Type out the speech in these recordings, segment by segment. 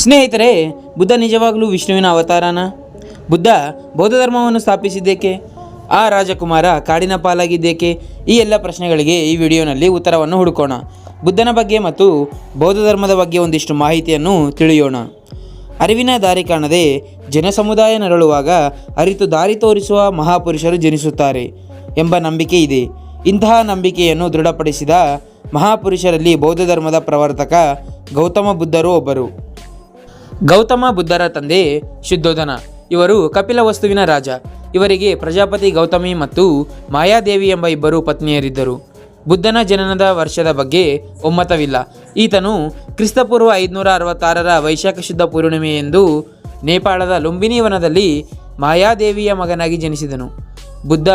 ಸ್ನೇಹಿತರೆ, ಬುದ್ಧ ನಿಜವಾಗಲೂ ವಿಷ್ಣುವಿನ ಅವತಾರನ? ಬುದ್ಧ ಬೌದ್ಧ ಧರ್ಮವನ್ನು ಸ್ಥಾಪಿಸಿದ್ದೇಕೆ? ಆ ರಾಜಕುಮಾರ ಕಾಡಿನ ಪಾಲಾಗಿದ್ದೇಕೆ? ಈ ಎಲ್ಲ ಪ್ರಶ್ನೆಗಳಿಗೆ ಈ ವಿಡಿಯೋನಲ್ಲಿ ಉತ್ತರವನ್ನು ಹುಡುಕೋಣ. ಬುದ್ಧನ ಬಗ್ಗೆ ಮತ್ತು ಬೌದ್ಧ ಧರ್ಮದ ಬಗ್ಗೆ ಒಂದಿಷ್ಟು ಮಾಹಿತಿಯನ್ನು ತಿಳಿಯೋಣ. ಅರಿವಿನ ದಾರಿ ಕಾಣದೆ ಜನಸಮುದಾಯ ನರಳುವಾಗ ಅರಿತು ದಾರಿ ತೋರಿಸುವ ಮಹಾಪುರುಷರು ಜನಿಸುತ್ತಾರೆ ಎಂಬ ನಂಬಿಕೆ ಇದೆ. ಇಂತಹ ನಂಬಿಕೆಯನ್ನು ದೃಢಪಡಿಸಿದ ಮಹಾಪುರುಷರಲ್ಲಿ ಬೌದ್ಧ ಧರ್ಮದ ಪ್ರವರ್ತಕ ಗೌತಮ ಬುದ್ಧರು ಒಬ್ಬರು. ಗೌತಮ ಬುದ್ಧರ ತಂದೆ ಶುದ್ಧೋಧನ. ಇವರು ಕಪಿಲವಸ್ತುವಿನ ರಾಜ. ಇವರಿಗೆ ಪ್ರಜಾಪತಿ ಗೌತಮಿ ಮತ್ತು ಮಾಯಾದೇವಿ ಎಂಬ ಇಬ್ಬರು ಪತ್ನಿಯರಿದ್ದರು. ಬುದ್ಧನ ಜನನದ ವರ್ಷದ ಬಗ್ಗೆ ಒಮ್ಮತವಿಲ್ಲ. ಈತನು ಕ್ರಿಸ್ತಪೂರ್ವ 566ರ ವೈಶಾಖ ಶುದ್ಧ ಪೂರ್ಣಿಮೆಯೆಂದು ನೇಪಾಳದ ಲುಂಬಿನಿ ವನದಲ್ಲಿ ಮಾಯಾದೇವಿಯ ಮಗನಾಗಿ ಜನಿಸಿದನು. ಬುದ್ಧ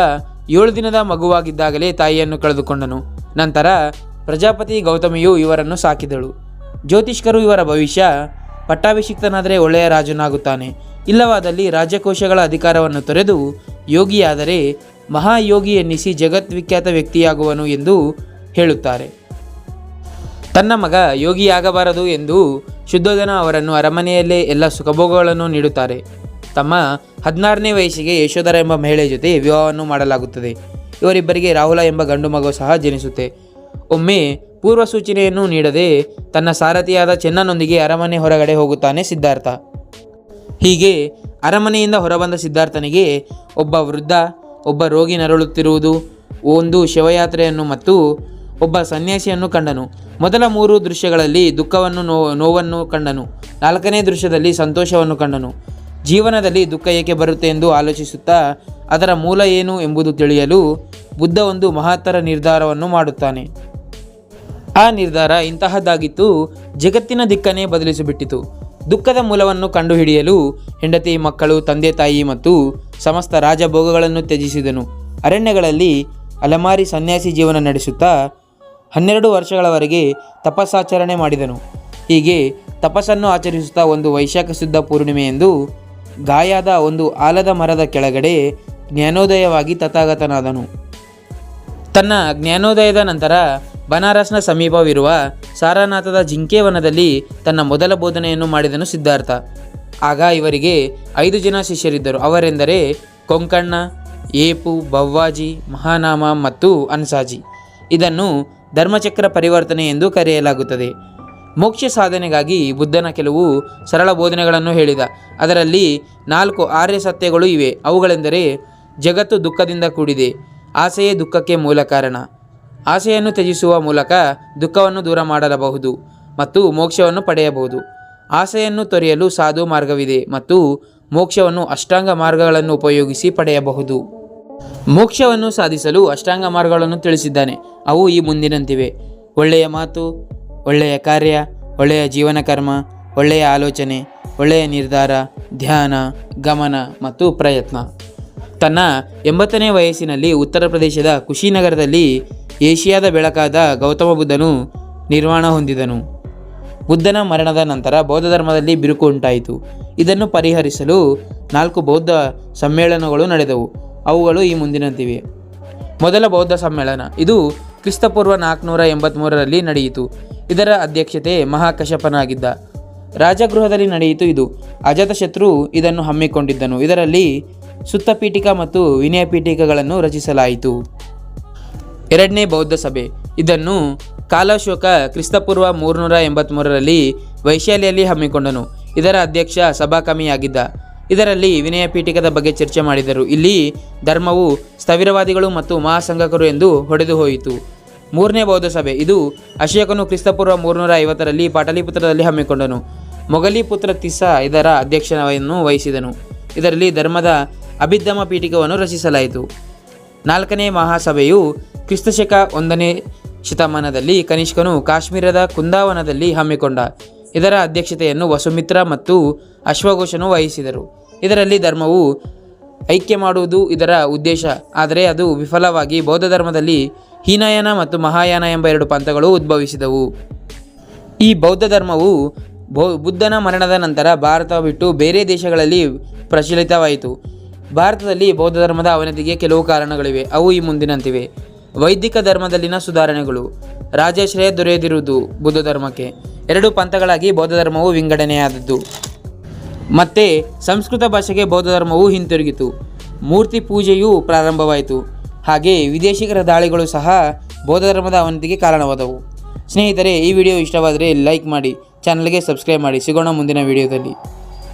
7 ದಿನದ ಮಗುವಾಗಿದ್ದಾಗಲೇ ತಾಯಿಯನ್ನು ಕಳೆದುಕೊಂಡನು. ನಂತರ ಪ್ರಜಾಪತಿ ಗೌತಮಿಯು ಇವರನ್ನು ಸಾಕಿದಳು. ಜ್ಯೋತಿಷ್ಕರು ಇವರ ಭವಿಷ್ಯ, ಪಟ್ಟಾಭಿಷಿಕ್ತನಾದರೆ ಒಳ್ಳೆಯ ರಾಜನಾಗುತ್ತಾನೆ, ಇಲ್ಲವಾದಲ್ಲಿ ರಾಜ್ಯಕೋಶಗಳ ಅಧಿಕಾರವನ್ನು ತೊರೆದು ಯೋಗಿಯಾದರೆ ಮಹಾಯೋಗಿ ಎನ್ನಿಸಿ ಜಗದ್ವಿಖ್ಯಾತ ವ್ಯಕ್ತಿಯಾಗುವನು ಎಂದು ಹೇಳುತ್ತಾರೆ. ತನ್ನ ಮಗ ಯೋಗಿಯಾಗಬಾರದು ಎಂದು ಶುದ್ಧೋಧನ ಅವರನ್ನು ಅರಮನೆಯಲ್ಲೇ ಎಲ್ಲ ಸುಖಭೋಗಗಳನ್ನು ನೀಡುತ್ತಾರೆ. ತಮ್ಮ 16ನೇ ವಯಸ್ಸಿಗೆ ಯಶೋಧರ ಎಂಬ ಮಹಿಳೆ ಜೊತೆ ವಿವಾಹವನ್ನು ಮಾಡಲಾಗುತ್ತದೆ. ಇವರಿಬ್ಬರಿಗೆ ರಾಹುಲ ಎಂಬ ಗಂಡು ಮಗು ಸಹ ಜನಿಸುತ್ತೆ. ಒಮ್ಮೆ ಪೂರ್ವ ಸೂಚನೆಯನ್ನು ನೀಡದೆ ತನ್ನ ಸಾರಥಿಯಾದ ಚೆನ್ನನೊಂದಿಗೆ ಅರಮನೆ ಹೊರಗಡೆ ಹೋಗುತ್ತಾನೆ ಸಿದ್ಧಾರ್ಥ. ಹೀಗೆ ಅರಮನೆಯಿಂದ ಹೊರಬಂದ ಸಿದ್ಧಾರ್ಥನಿಗೆ ಒಬ್ಬ ವೃದ್ಧ, ಒಬ್ಬ ರೋಗಿ ನರಳುತ್ತಿರುವುದು, ಒಂದು ಶವಯಾತ್ರೆಯನ್ನು ಮತ್ತು ಒಬ್ಬ ಸನ್ಯಾಸಿಯನ್ನು ಕಂಡನು. ಮೊದಲ 3 ದೃಶ್ಯಗಳಲ್ಲಿ ದುಃಖವನ್ನು ನೋವನ್ನು ಕಂಡನು. 4ನೇ ದೃಶ್ಯದಲ್ಲಿ ಸಂತೋಷವನ್ನು ಕಂಡನು. ಜೀವನದಲ್ಲಿ ದುಃಖ ಏಕೆ ಬರುತ್ತೆ ಎಂದು ಆಲೋಚಿಸುತ್ತಾ ಅದರ ಮೂಲ ಏನು ಎಂಬುದು ತಿಳಿಯಲು ಬುದ್ಧ ಒಂದು ಮಹತ್ತರ ನಿರ್ಧಾರವನ್ನು ಮಾಡುತ್ತಾನೆ. ಆ ನಿರ್ಧಾರ ಇಂತಹದ್ದಾಗಿತ್ತು, ಜಗತ್ತಿನ ದಿಕ್ಕನ್ನೇ ಬದಲಿಸಿಬಿಟ್ಟಿತು. ದುಃಖದ ಮೂಲವನ್ನು ಕಂಡುಹಿಡಿಯಲು ಹೆಂಡತಿ, ಮಕ್ಕಳು, ತಂದೆ ತಾಯಿ ಮತ್ತು ಸಮಸ್ತ ರಾಜಭೋಗಗಳನ್ನು ತ್ಯಜಿಸಿದನು. ಅರಣ್ಯಗಳಲ್ಲಿ ಅಲೆಮಾರಿ ಸನ್ಯಾಸಿ ಜೀವನ ನಡೆಸುತ್ತಾ 12 ವರ್ಷಗಳವರೆಗೆ ತಪಸ್ಸಾಚರಣೆ ಮಾಡಿದನು. ಹೀಗೆ ತಪಸ್ಸನ್ನು ಆಚರಿಸುತ್ತಾ ಒಂದು ವೈಶಾಖ ಶುದ್ಧ ಪೂರ್ಣಿಮೆಯೆಂದು ಗಾಯಾದ ಒಂದು ಆಲದ ಮರದ ಕೆಳಗಡೆ ಜ್ಞಾನೋದಯವಾಗಿ ತಥಾಗತನಾದನು. ತನ್ನ ಜ್ಞಾನೋದಯದ ನಂತರ ಬನಾರಸ್ನ ಸಮೀಪವಿರುವ ಸಾರನಾಥದ ಜಿಂಕೆವನದಲ್ಲಿ ತನ್ನ ಮೊದಲ ಬೋಧನೆಯನ್ನು ಮಾಡಿದನು ಸಿದ್ಧಾರ್ಥ. ಆಗ ಇವರಿಗೆ 5 ಜನ ಶಿಷ್ಯರಿದ್ದರು. ಅವರೆಂದರೆ ಕೊಂಕಣ್ಣ, ಏಪು, ಬವ್ವಾಜಿ, ಮಹಾನಾಮ ಮತ್ತು ಅನ್ಸಾಜಿ. ಇದನ್ನು ಧರ್ಮಚಕ್ರ ಪರಿವರ್ತನೆ ಎಂದು ಕರೆಯಲಾಗುತ್ತದೆ. ಮೋಕ್ಷ ಸಾಧನೆಗಾಗಿ ಬುದ್ಧನ ಕೆಲವು ಸರಳ ಬೋಧನೆಗಳನ್ನು ಹೇಳಿದ. ಅದರಲ್ಲಿ 4 ಆರ್ಯ ಸತ್ಯಗಳು ಇವೆ. ಅವುಗಳೆಂದರೆ: ಜಗತ್ತು ದುಃಖದಿಂದ ಕೂಡಿದೆ, ಆಸೆಯೇ ದುಃಖಕ್ಕೆ ಮೂಲ ಕಾರಣ, ಆಸೆಯನ್ನು ತ್ಯಜಿಸುವ ಮೂಲಕ ದುಃಖವನ್ನು ದೂರ ಮಾಡಬಹುದು ಮತ್ತು ಮೋಕ್ಷವನ್ನು ಪಡೆಯಬಹುದು, ಆಸೆಯನ್ನು ತೊರೆಯಲು ಸಾಧು ಮಾರ್ಗವಿದೆ ಮತ್ತು ಮೋಕ್ಷವನ್ನು ಅಷ್ಟಾಂಗ ಮಾರ್ಗಗಳನ್ನು ಉಪಯೋಗಿಸಿ ಪಡೆಯಬಹುದು. ಮೋಕ್ಷವನ್ನು ಸಾಧಿಸಲು ಅಷ್ಟಾಂಗ ಮಾರ್ಗಗಳನ್ನು ತಿಳಿಸಿದ್ದಾನೆ. ಅವು ಈ ಮುಂದಿನಂತಿವೆ: ಒಳ್ಳೆಯ ಮಾತು, ಒಳ್ಳೆಯ ಕಾರ್ಯ, ಒಳ್ಳೆಯ ಜೀವನ ಕರ್ಮ, ಒಳ್ಳೆಯ ಆಲೋಚನೆ, ಒಳ್ಳೆಯ ನಿರ್ಧಾರ, ಧ್ಯಾನ, ಗಮನ ಮತ್ತು ಪ್ರಯತ್ನ. ತನ್ನ 80ನೇ ವಯಸ್ಸಿನಲ್ಲಿ ಉತ್ತರ ಪ್ರದೇಶದ ಕುಶಿನಗರದಲ್ಲಿ ಏಷಿಯಾದ ಬೆಳಕಾದ ಗೌತಮ ಬುದ್ಧನು ನಿರ್ವಾಣ ಹೊಂದಿದನು. ಬುದ್ಧನ ಮರಣದ ನಂತರ ಬೌದ್ಧ ಧರ್ಮದಲ್ಲಿ ಬಿರುಕು ಉಂಟಾಯಿತು. ಇದನ್ನು ಪರಿಹರಿಸಲು 4 ಬೌದ್ಧ ಸಮ್ಮೇಳನಗಳು ನಡೆದವು. ಅವುಗಳು ಈ ಮುಂದಿನಂತಿವೆ. ಮೊದಲ ಬೌದ್ಧ ಸಮ್ಮೇಳನ, ಇದು ಕ್ರಿಸ್ತಪೂರ್ವ 483ರಲ್ಲಿ ನಡೆಯಿತು. ಇದರ ಅಧ್ಯಕ್ಷತೆ ಮಹಾಕಶ್ಯಪನಾಗಿದ್ದ. ರಾಜಗೃಹದಲ್ಲಿ ನಡೆಯಿತು. ಇದು ಅಜಾತಶತ್ರು ಇದನ್ನು ಹಮ್ಮಿಕೊಂಡಿದ್ದನು. ಇದರಲ್ಲಿ ಸುತ್ತ ಪೀಠಿಕಾ ಮತ್ತು ವಿನಯ ಪೀಠಿಕೆಗಳನ್ನು ರಚಿಸಲಾಯಿತು. 2ನೇ ಬೌದ್ಧ ಸಭೆ, ಇದನ್ನು ಕಾಲಾಶೋಕ ಕ್ರಿಸ್ತಪೂರ್ವ 383ರಲ್ಲಿ ವೈಶಾಲಿಯಲ್ಲಿ ಹಮ್ಮಿಕೊಂಡನು. ಇದರ ಅಧ್ಯಕ್ಷ ಸಭಾಕಮಿಯಾಗಿದ್ದ. ಇದರಲ್ಲಿ ವಿನಯ ಪೀಠಿಕದ ಬಗ್ಗೆ ಚರ್ಚೆ ಮಾಡಿದರು. ಇಲ್ಲಿ ಧರ್ಮವು ಸ್ಥವಿರವಾದಿಗಳು ಮತ್ತು ಮಹಾಸಂಘಕರು ಎಂದು ಹೊಡೆದು ಹೋಯಿತು. 3ನೇ ಬೌದ್ಧ ಸಭೆ, ಇದು ಅಶೋಕನು ಕ್ರಿಸ್ತಪೂರ್ವ 350ರಲ್ಲಿ ಪಾಟಲಿಪುತ್ರದಲ್ಲಿ ಹಮ್ಮಿಕೊಂಡನು. ಮೊಗಲಿಪುತ್ರ ತಿಸ್ಸ ಇದರ ಅಧ್ಯಕ್ಷತೆಯನ್ನು ವಹಿಸಿದನು. ಇದರಲ್ಲಿ ಧರ್ಮದ ಅಭಿಧಮ್ಮ ಪೀಠಿಕವನ್ನು ರಚಿಸಲಾಯಿತು. 4ನೇ ಮಹಾಸಭೆಯು ಕ್ರಿಸ್ತಶಕ 1ನೇ ಶತಮಾನದಲ್ಲಿ ಕನಿಷ್ಕನು ಕಾಶ್ಮೀರದ ಕುಂದಾವನದಲ್ಲಿ ಹಮ್ಮಿಕೊಂಡ. ಇದರ ಅಧ್ಯಕ್ಷತೆಯನ್ನು ವಸುಮಿತ್ರ ಮತ್ತು ಅಶ್ವಘೋಷನು ವಹಿಸಿದರು. ಇದರಲ್ಲಿ ಧರ್ಮವು ಐಕ್ಯ ಮಾಡುವುದು ಇದರ ಉದ್ದೇಶ, ಆದರೆ ಅದು ವಿಫಲವಾಗಿ ಬೌದ್ಧ ಧರ್ಮದಲ್ಲಿ ಹೀನಯಾನ ಮತ್ತು ಮಹಾಯಾನ ಎಂಬ 2 ಪಂಥಗಳು ಉದ್ಭವಿಸಿದವು. ಈ ಬೌದ್ಧ ಧರ್ಮವು ಬುದ್ಧನ ಮರಣದ ನಂತರ ಭಾರತ ಬಿಟ್ಟು ಬೇರೆ ದೇಶಗಳಲ್ಲಿ ಪ್ರಚಲಿತವಾಯಿತು. ಭಾರತದಲ್ಲಿ ಬೌದ್ಧ ಧರ್ಮದ ಅವನತಿಗೆ ಕೆಲವು ಕಾರಣಗಳಿವೆ. ಅವು ಈ ಮುಂದಿನಂತಿವೆ: ವೈದಿಕ ಧರ್ಮದಲ್ಲಿನ ಸುಧಾರಣೆಗಳು. ರಾಜಾಶ್ರಯ ದೊರೆಯದಿರುವುದು ಬುದ್ಧ ಧರ್ಮಕ್ಕೆ. 2 ಪಂಥಗಳಾಗಿ ಬೌದ್ಧ ಧರ್ಮವು ವಿಂಗಡಣೆಯಾದದ್ದು. ಮತ್ತು ಸಂಸ್ಕೃತ ಭಾಷೆಗೆ ಬೌದ್ಧ ಧರ್ಮವು ಹಿಂತಿರುಗಿತು. ಮೂರ್ತಿ ಪೂಜೆಯೂ ಪ್ರಾರಂಭವಾಯಿತು. ಹಾಗೆ ವಿದೇಶಿಗರ ದಾಳಿಗಳು ಸಹ ಬೌದ್ಧ ಧರ್ಮದ ಅವನತಿಗೆ ಕಾರಣವಾದವು. ಸ್ನೇಹಿತರೆ, ಈ ವಿಡಿಯೋ ಇಷ್ಟವಾದರೆ ಲೈಕ್ ಮಾಡಿ, ಚಾನಲ್ಗೆ ಸಬ್ಸ್ಕ್ರೈಬ್ ಮಾಡಿ. ಸಿಗೋಣ ಮುಂದಿನ ವಿಡಿಯೋದಲ್ಲಿ.